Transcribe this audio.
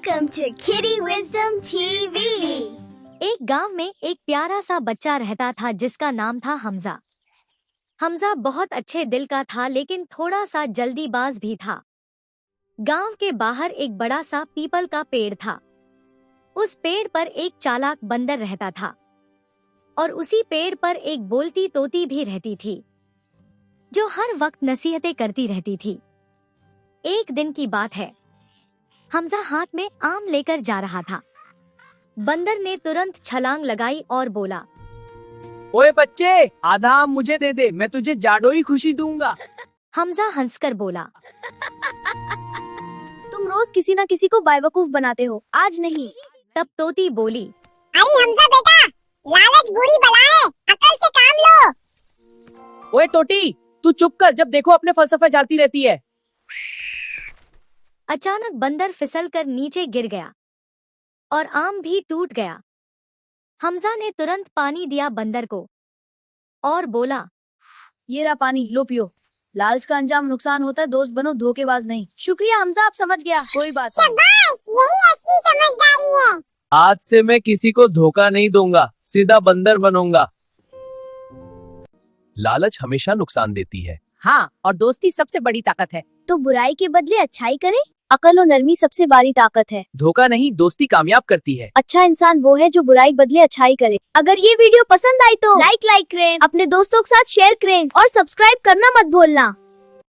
Welcome to Kitty Wisdom TV. एक गांव में एक प्यारा सा बच्चा रहता था जिसका नाम था हमजा। हमजा बहुत अच्छे दिल का था लेकिन थोड़ा सा जल्दीबाज भी था। गांव के बाहर एक बड़ा सा पीपल का पेड़ था। उस पेड़ पर एक चालाक बंदर रहता था और उसी पेड़ पर एक बोलती तोती भी रहती थी जो हर वक्त नसीहतें करती रहती थी। एक दिन की बात है, हमजा हाथ में आम लेकर जा रहा था। बंदर ने तुरंत छलांग लगाई और बोला, ओए बच्चे, आधा आम मुझे दे दे, मैं तुझे जाडोई खुशी दूंगा। हमजा हंसकर बोला, तुम रोज किसी न किसी को बेवकूफ बनाते हो, आज नहीं। तब तोती बोली, अरे हमजा बेटा, लालच बुरी बला है, अकल से काम लो। ओए टोटी, तू चुप कर, जब देखो अपने फलसफे झाड़ती रहती है। अचानक बंदर फिसलकर नीचे गिर गया और आम भी टूट गया। हमजा ने तुरंत पानी दिया बंदर को और बोला, ये रहा पानी, लो पियो। लालच का अंजाम नुकसान होता है, दोस्त बनो, धोखेबाज नहीं। शुक्रिया हमजा, आप समझ गया, कोई बात नहीं। शाबाश, यही असली समझदारी है। आज से मैं किसी को धोखा नहीं दूंगा, सीधा बंदर बनूंगा। लालच हमेशा नुकसान देती है। हाँ, और दोस्ती सबसे बड़ी ताकत है। तो बुराई के बदले अच्छाई करे। अकल और नरमी सबसे बड़ी ताकत है। धोखा नहीं, दोस्ती कामयाब करती है। अच्छा इंसान वो है जो बुराई बदले अच्छाई करे। अगर ये वीडियो पसंद आई तो लाइक करें, अपने दोस्तों के साथ शेयर करें और सब्सक्राइब करना मत भूलना।